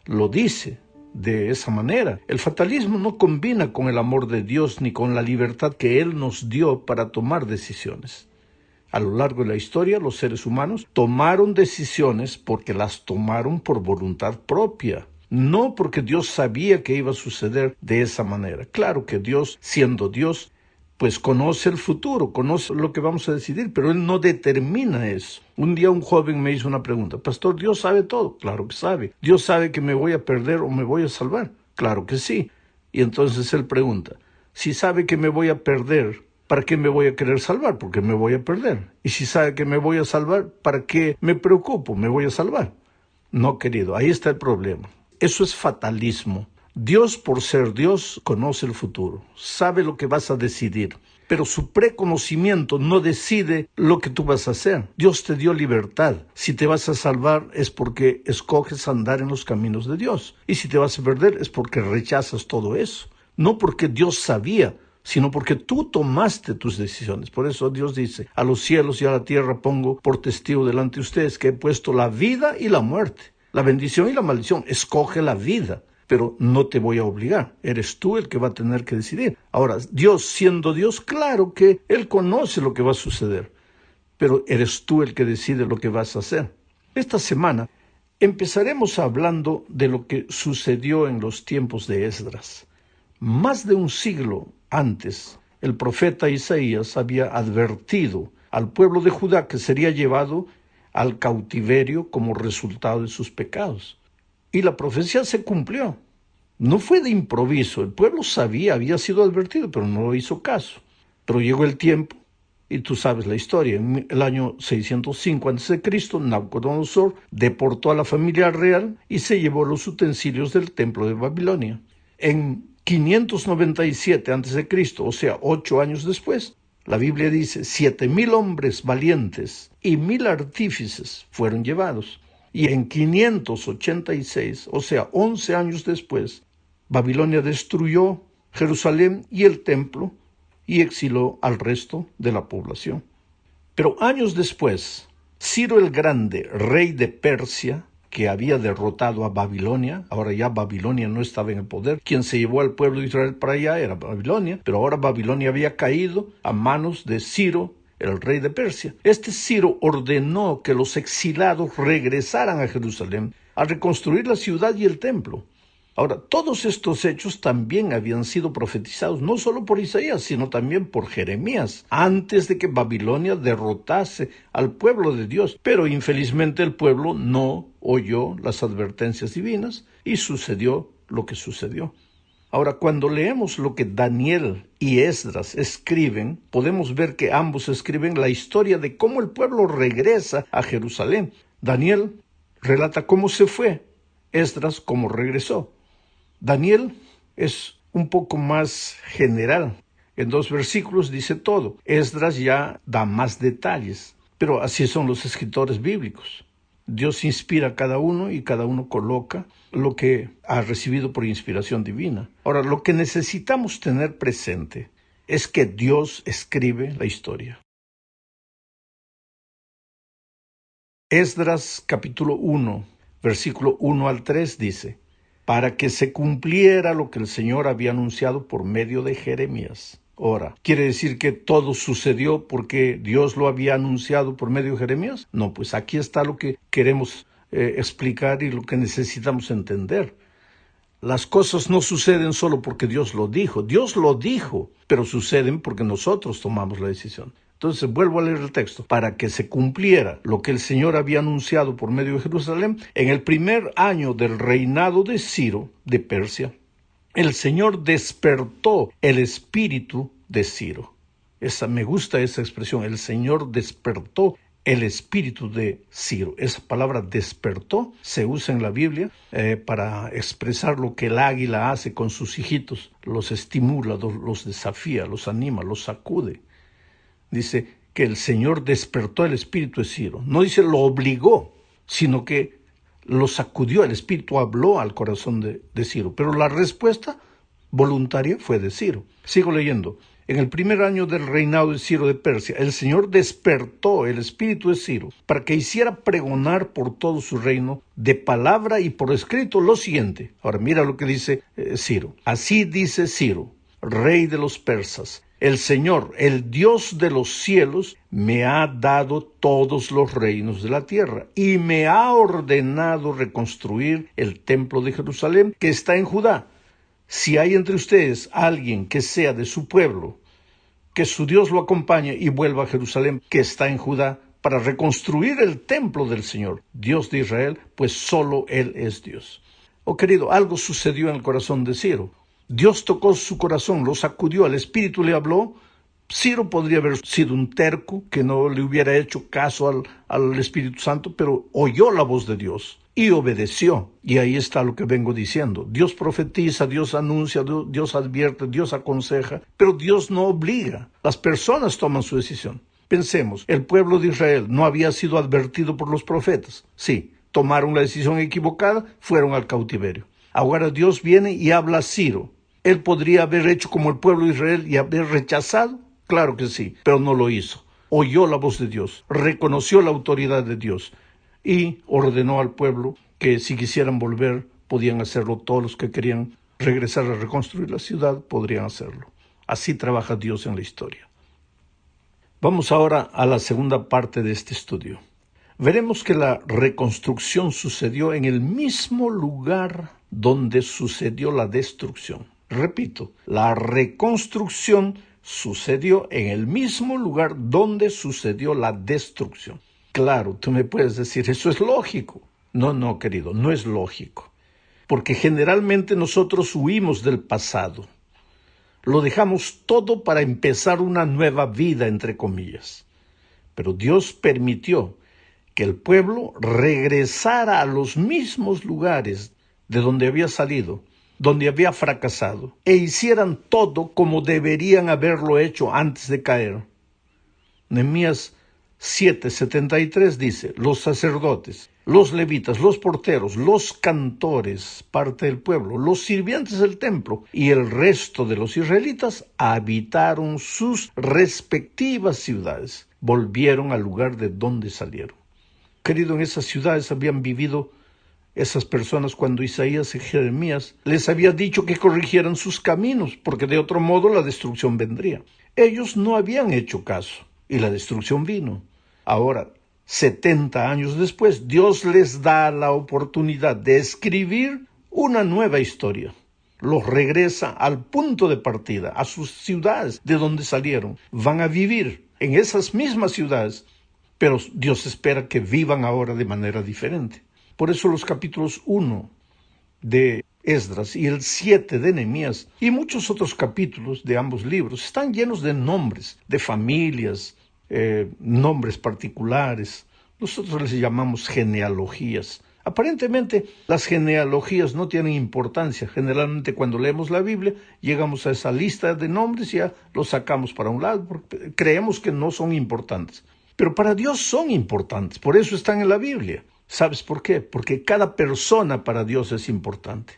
lo dice de esa manera. El fatalismo no combina con el amor de Dios ni con la libertad que Él nos dio para tomar decisiones. A lo largo de la historia, los seres humanos tomaron decisiones porque las tomaron por voluntad propia, no porque Dios sabía que iba a suceder de esa manera. Claro que Dios, siendo Dios, pues conoce el futuro, conoce lo que vamos a decidir, pero Él no determina eso. Un día un joven me hizo una pregunta: Pastor, ¿Dios sabe todo? Claro que sabe. ¿Dios sabe que me voy a perder o me voy a salvar? Claro que sí. Y entonces él pregunta: si sabe que me voy a perder, ¿para qué me voy a querer salvar? Porque me voy a perder. Y si sabe que me voy a salvar, ¿para qué me preocupo? Me voy a salvar. No, querido, ahí está el problema. Eso es fatalismo. Dios, por ser Dios, conoce el futuro, sabe lo que vas a decidir, pero su preconocimiento no decide lo que tú vas a hacer. Dios te dio libertad. Si te vas a salvar es porque escoges andar en los caminos de Dios. Y si te vas a perder es porque rechazas todo eso. No porque Dios sabía, sino porque tú tomaste tus decisiones. Por eso Dios dice: a los cielos y a la tierra pongo por testigo delante de ustedes que he puesto la vida y la muerte, la bendición y la maldición. Escoge la vida, pero no te voy a obligar. Eres tú el que va a tener que decidir. Ahora, Dios siendo Dios, claro que Él conoce lo que va a suceder, pero eres tú el que decide lo que vas a hacer. Esta semana empezaremos hablando de lo que sucedió en los tiempos de Esdras. Más de un siglo antes, el profeta Isaías había advertido al pueblo de Judá que sería llevado al cautiverio como resultado de sus pecados. Y la profecía se cumplió. No fue de improviso. El pueblo sabía, había sido advertido, pero no hizo caso. Pero llegó el tiempo, y tú sabes la historia. En el año 605 a.C., Nabucodonosor deportó a la familia real y se llevó los utensilios del templo de Babilonia. En 597 a.C., o sea, 8 años después, la Biblia dice: 7,000 hombres valientes y 1,000 artífices fueron llevados. Y en 586, o sea, 11 años después, Babilonia destruyó Jerusalén y el templo y exiló al resto de la población. Pero años después, Ciro el Grande, rey de Persia, que había derrotado a Babilonia, ahora ya Babilonia no estaba en el poder, quien se llevó al pueblo de Israel para allá era Babilonia, pero ahora Babilonia había caído a manos de Ciro, el rey de Persia. Este Ciro ordenó que los exilados regresaran a Jerusalén a reconstruir la ciudad y el templo. Ahora, todos estos hechos también habían sido profetizados, no solo por Isaías, sino también por Jeremías, antes de que Babilonia derrotase al pueblo de Dios. Pero infelizmente el pueblo no oyó las advertencias divinas y sucedió lo que sucedió. Ahora, cuando leemos lo que Daniel y Esdras escriben, podemos ver que ambos escriben la historia de cómo el pueblo regresa a Jerusalén. Daniel relata cómo se fue, Esdras cómo regresó. Daniel es un poco más general. En 2 versículos dice todo. Esdras ya da más detalles, pero así son los escritores bíblicos. Dios inspira a cada uno y cada uno coloca lo que ha recibido por inspiración divina. Ahora, lo que necesitamos tener presente es que Dios escribe la historia. Esdras capítulo 1, versículo 1 al 3 dice: para que se cumpliera lo que el Señor había anunciado por medio de Jeremías. Ahora, ¿quiere decir que todo sucedió porque Dios lo había anunciado por medio de Jeremías? No, pues aquí está lo que queremos explicar y lo que necesitamos entender. Las cosas no suceden solo porque Dios lo dijo, pero suceden porque nosotros tomamos la decisión. Entonces, vuelvo a leer el texto. Para que se cumpliera lo que el Señor había anunciado por medio de Jerusalén, en el primer año del reinado de Ciro, de Persia, el Señor despertó el espíritu de Ciro. Me gusta esa expresión, el Señor despertó el espíritu de Ciro. Esa palabra despertó se usa en la Biblia para expresar lo que el águila hace con sus hijitos. Los estimula, los desafía, los anima, los sacude. Dice que el Señor despertó el espíritu de Ciro. No dice lo obligó, sino que lo sacudió. El espíritu habló al corazón de Ciro. Pero la respuesta voluntaria fue de Ciro. Sigo leyendo. En el primer año del reinado de Ciro de Persia, el Señor despertó el espíritu de Ciro para que hiciera pregonar por todo su reino, de palabra y por escrito, lo siguiente. Ahora mira lo que dice Ciro. Así dice Ciro, rey de los persas: el Señor, el Dios de los cielos, me ha dado todos los reinos de la tierra y me ha ordenado reconstruir el templo de Jerusalén que está en Judá. Si hay entre ustedes alguien que sea de su pueblo, que su Dios lo acompañe y vuelva a Jerusalén, que está en Judá, para reconstruir el templo del Señor, Dios de Israel, pues solo Él es Dios. Oh querido, algo sucedió en el corazón de Ciro. Dios tocó su corazón, lo sacudió, el Espíritu le habló. Ciro podría haber sido un terco que no le hubiera hecho caso al Espíritu Santo, pero oyó la voz de Dios y obedeció. Y ahí está lo que vengo diciendo. Dios profetiza, Dios anuncia, Dios advierte, Dios aconseja, pero Dios no obliga. Las personas toman su decisión. Pensemos, el pueblo de Israel no había sido advertido por los profetas. Sí, tomaron la decisión equivocada, fueron al cautiverio. Ahora Dios viene y habla a Ciro. ¿Él podría haber hecho como el pueblo de Israel y haber rechazado? Claro que sí, pero no lo hizo. Oyó la voz de Dios, reconoció la autoridad de Dios y ordenó al pueblo que si quisieran volver, podían hacerlo. Todos los que querían regresar a reconstruir la ciudad, podrían hacerlo. Así trabaja Dios en la historia. Vamos ahora a la segunda parte de este estudio. Veremos que la reconstrucción sucedió en el mismo lugar donde sucedió la destrucción. Repito, la reconstrucción sucedió en el mismo lugar donde sucedió la destrucción. Claro, tú me puedes decir, eso es lógico. No, querido, no es lógico. Porque generalmente nosotros huimos del pasado. Lo dejamos todo para empezar una nueva vida, entre comillas. Pero Dios permitió que el pueblo regresara a los mismos lugares de donde había salido, donde había fracasado, e hicieran todo como deberían haberlo hecho antes de caer. Nehemías 7:73 dice: los sacerdotes, los levitas, los porteros, los cantores, parte del pueblo, los sirvientes del templo y el resto de los israelitas habitaron sus respectivas ciudades, volvieron al lugar de donde salieron. Querido, en esas ciudades habían vivido esas personas cuando Isaías y Jeremías les había dicho que corrigieran sus caminos, porque de otro modo la destrucción vendría. Ellos no habían hecho caso y la destrucción vino. Ahora, 70 años después, Dios les da la oportunidad de escribir una nueva historia. Los regresa al punto de partida, a sus ciudades de donde salieron. Van a vivir en esas mismas ciudades, pero Dios espera que vivan ahora de manera diferente. Por eso los capítulos 1 de Esdras y el 7 de Nehemías y muchos otros capítulos de ambos libros están llenos de nombres, de familias, nombres particulares. Nosotros les llamamos genealogías. Aparentemente las genealogías no tienen importancia. Generalmente cuando leemos la Biblia llegamos a esa lista de nombres y ya los sacamos para un lado porque creemos que no son importantes. Pero para Dios son importantes, por eso están en la Biblia. ¿Sabes por qué? Porque cada persona para Dios es importante.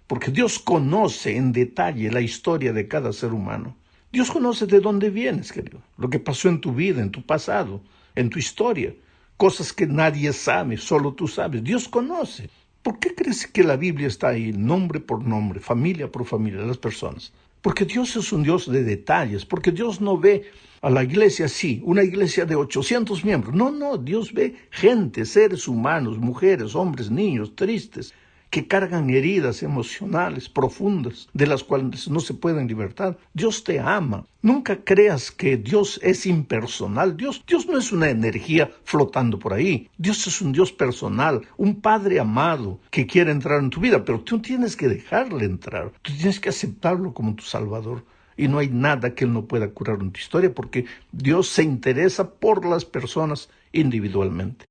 Porque Dios conoce en detalle la historia de cada ser humano. Dios conoce de dónde vienes, querido. Lo que pasó en tu vida, en tu pasado, en tu historia. Cosas que nadie sabe, solo tú sabes. Dios conoce. ¿Por qué crees que la Biblia está ahí, nombre por nombre, familia por familia, las personas? Porque Dios es un Dios de detalles. Porque Dios no ve a la iglesia así, una iglesia de 800 miembros. No, Dios ve gente, seres humanos, mujeres, hombres, niños, tristes, que cargan heridas emocionales profundas, de las cuales no se pueden libertar. Dios te ama. Nunca creas que Dios es impersonal. Dios no es una energía flotando por ahí. Dios es un Dios personal, un Padre amado que quiere entrar en tu vida, pero tú tienes que dejarle entrar. Tú tienes que aceptarlo como tu Salvador. Y no hay nada que Él no pueda curar en tu historia, porque Dios se interesa por las personas individualmente.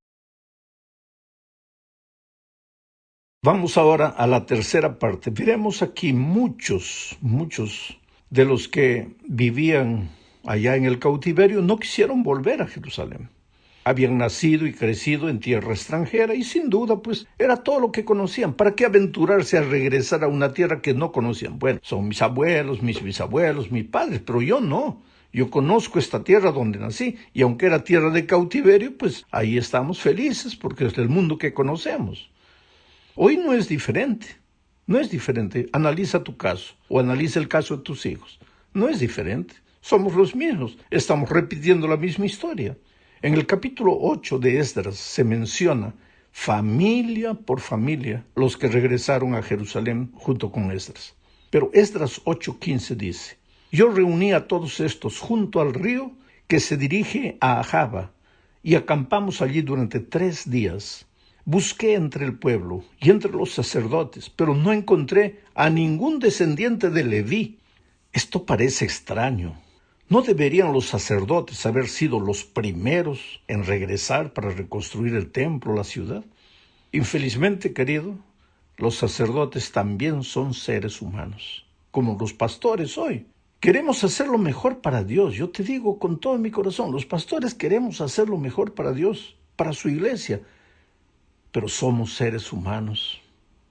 Vamos ahora a la tercera parte. Veremos aquí muchos de los que vivían allá en el cautiverio no quisieron volver a Jerusalén. Habían nacido y crecido en tierra extranjera y sin duda, pues, era todo lo que conocían. ¿Para qué aventurarse a regresar a una tierra que no conocían? Bueno, son mis abuelos, mis bisabuelos, mis padres, pero yo no. Yo conozco esta tierra donde nací y aunque era tierra de cautiverio, pues ahí estamos felices porque es el mundo que conocemos. Hoy no es diferente. No es diferente. Analiza tu caso o analiza el caso de tus hijos. No es diferente. Somos los mismos. Estamos repitiendo la misma historia. En el capítulo 8 de Esdras se menciona familia por familia los que regresaron a Jerusalén junto con Esdras. Pero Esdras 8:15 dice: yo reuní a todos estos junto al río que se dirige a Ahava y acampamos allí durante 3 días. Busqué entre el pueblo y entre los sacerdotes, pero no encontré a ningún descendiente de Leví. Esto parece extraño. ¿No deberían los sacerdotes haber sido los primeros en regresar para reconstruir el templo, la ciudad? Infelizmente, querido, los sacerdotes también son seres humanos, como los pastores hoy. Queremos hacer lo mejor para Dios. Yo te digo con todo mi corazón, los pastores queremos hacer lo mejor para Dios, para su iglesia, pero somos seres humanos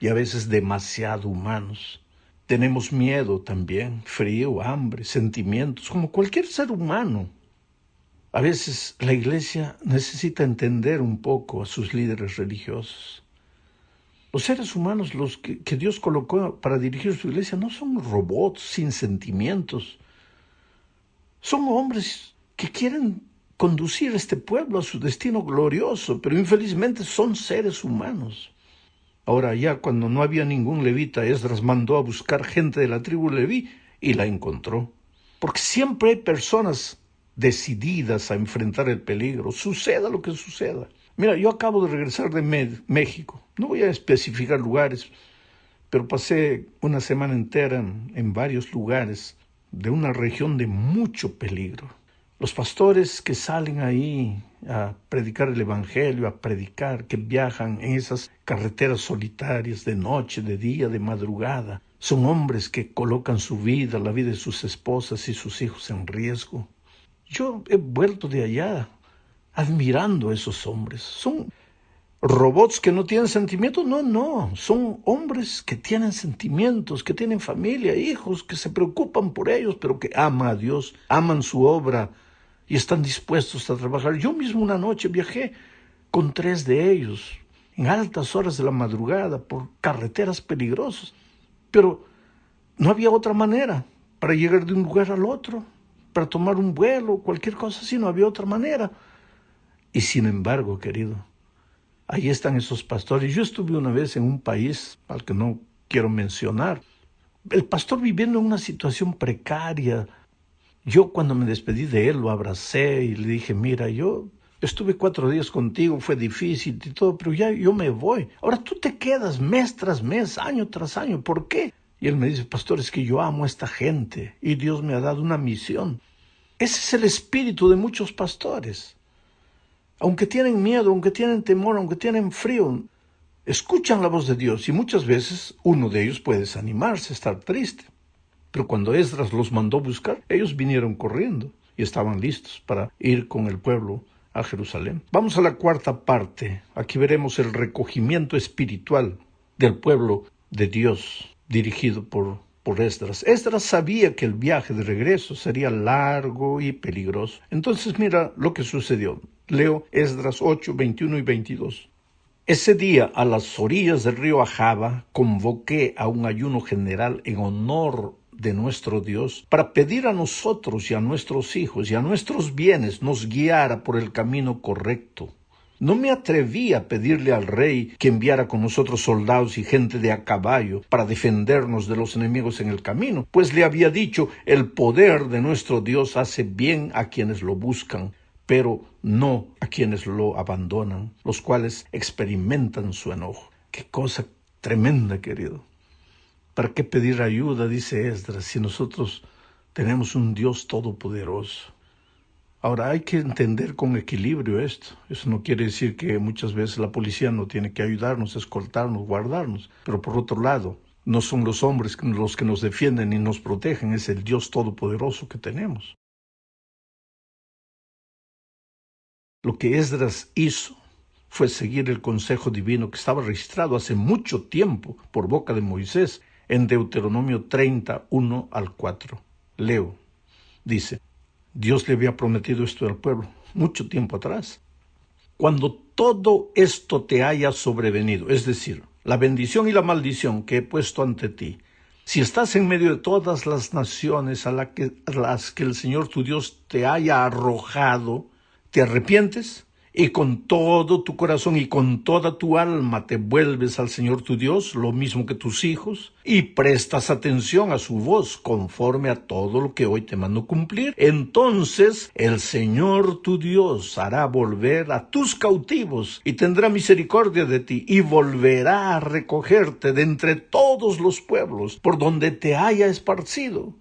y a veces demasiado humanos. Tenemos miedo también, frío, hambre, sentimientos, como cualquier ser humano. A veces la iglesia necesita entender un poco a sus líderes religiosos. Los seres humanos, los que Dios colocó para dirigir su iglesia, no son robots sin sentimientos. Son hombres que quieren conducir a este pueblo a su destino glorioso, pero infelizmente son seres humanos. Ahora ya cuando no había ningún levita, Esdras mandó a buscar gente de la tribu Leví y la encontró. Porque siempre hay personas decididas a enfrentar el peligro, suceda lo que suceda. Mira, yo acabo de regresar de México. No voy a especificar lugares, pero pasé una semana entera en varios lugares de una región de mucho peligro. Los pastores que salen ahí a predicar el evangelio, a predicar, que viajan en esas carreteras solitarias de noche, de día, de madrugada, son hombres que colocan su vida, la vida de sus esposas y sus hijos en riesgo. Yo he vuelto de allá admirando a esos hombres. ¿Son robots que no tienen sentimientos? No. Son hombres que tienen sentimientos, que tienen familia, hijos, que se preocupan por ellos, pero que aman a Dios, aman su obra y están dispuestos a trabajar. Yo mismo una noche viajé con 3 de ellos en altas horas de la madrugada por carreteras peligrosas, pero no había otra manera para llegar de un lugar al otro, para tomar un vuelo, cualquier cosa así, no había otra manera. Y sin embargo, querido, ahí están esos pastores. Yo estuve una vez en un país al que no quiero mencionar. El pastor viviendo en una situación precaria. Yo cuando me despedí de él lo abracé y le dije: mira, yo estuve 4 días contigo, fue difícil y todo, pero ya yo me voy. Ahora tú te quedas mes tras mes, año tras año. ¿Por qué? Y él me dice: pastor, es que yo amo a esta gente y Dios me ha dado una misión. Ese es el espíritu de muchos pastores. Aunque tienen miedo, aunque tienen temor, aunque tienen frío, escuchan la voz de Dios y muchas veces uno de ellos puede desanimarse, estar triste. Pero cuando Esdras los mandó buscar, ellos vinieron corriendo y estaban listos para ir con el pueblo a Jerusalén. Vamos a la 4ª parte. Aquí veremos el recogimiento espiritual del pueblo de Dios dirigido por Esdras. Esdras sabía que el viaje de regreso sería largo y peligroso. Entonces mira lo que sucedió. Leo Esdras 8, 21 y 22. Ese día, a las orillas del río Ahava, convoqué a un ayuno general en honor de nuestro Dios para pedir a nosotros y a nuestros hijos y a nuestros bienes nos guiara por el camino correcto. No me atreví a pedirle al rey que enviara con nosotros soldados y gente de a caballo para defendernos de los enemigos en el camino, pues le había dicho: el poder de nuestro Dios hace bien a quienes lo buscan, pero no a quienes lo abandonan, los cuales experimentan su enojo. Qué cosa tremenda, querido. ¿Para qué pedir ayuda, dice Esdras, si nosotros tenemos un Dios todopoderoso? Ahora, hay que entender con equilibrio esto. Eso no quiere decir que muchas veces la policía no tiene que ayudarnos, escoltarnos, guardarnos. Pero por otro lado, no son los hombres los que nos defienden y nos protegen, es el Dios todopoderoso que tenemos. Lo que Esdras hizo fue seguir el consejo divino que estaba registrado hace mucho tiempo por boca de Moisés en Deuteronomio 31 al 4. Leo, dice, Dios le había prometido esto al pueblo mucho tiempo atrás. Cuando todo esto te haya sobrevenido, es decir, la bendición y la maldición que he puesto ante ti, si estás en medio de todas las naciones a las que el Señor tu Dios te haya arrojado, te arrepientes y con todo tu corazón y con toda tu alma te vuelves al Señor tu Dios, lo mismo que tus hijos, y prestas atención a su voz conforme a todo lo que hoy te mando cumplir, entonces el Señor tu Dios hará volver a tus cautivos y tendrá misericordia de ti y volverá a recogerte de entre todos los pueblos por donde te haya esparcido.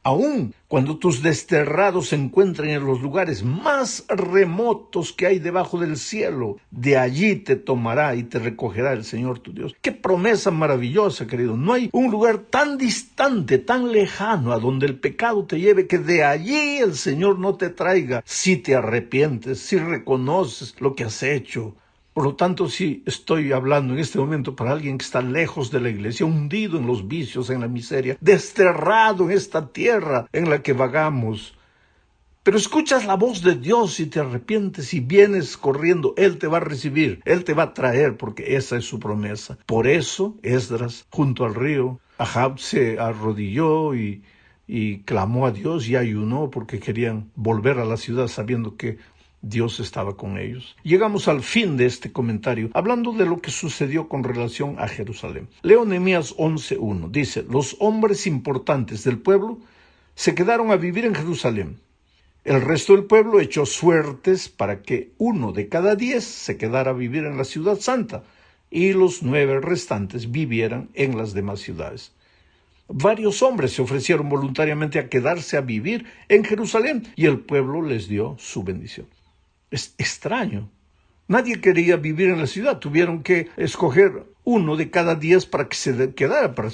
Aun cuando tus desterrados se encuentren en los lugares más remotos que hay debajo del cielo, de allí te tomará y te recogerá el Señor tu Dios. ¡Qué promesa maravillosa, querido! No hay un lugar tan distante, tan lejano, a donde el pecado te lleve, que de allí el Señor no te traiga si te arrepientes, si reconoces lo que has hecho. Por lo tanto, sí estoy hablando en este momento para alguien que está lejos de la iglesia, hundido en los vicios, en la miseria, desterrado en esta tierra en la que vagamos. Pero escuchas la voz de Dios y te arrepientes y vienes corriendo. Él te va a recibir, Él te va a traer, porque esa es su promesa. Por eso, Esdras, junto al río, Ahab se arrodilló y clamó a Dios y ayunó porque querían volver a la ciudad sabiendo que Dios estaba con ellos. Llegamos al fin de este comentario, hablando de lo que sucedió con relación a Jerusalén. Leo Nehemías 11:1. Dice, los hombres importantes del pueblo se quedaron a vivir en Jerusalén. El resto del pueblo echó suertes para que 1 de cada 10 se quedara a vivir en la ciudad santa y los 9 restantes vivieran en las demás ciudades. Varios hombres se ofrecieron voluntariamente a quedarse a vivir en Jerusalén y el pueblo les dio su bendición. Es extraño. Nadie quería vivir en la ciudad. Tuvieron que escoger 1 de cada 10 para que se quedara, para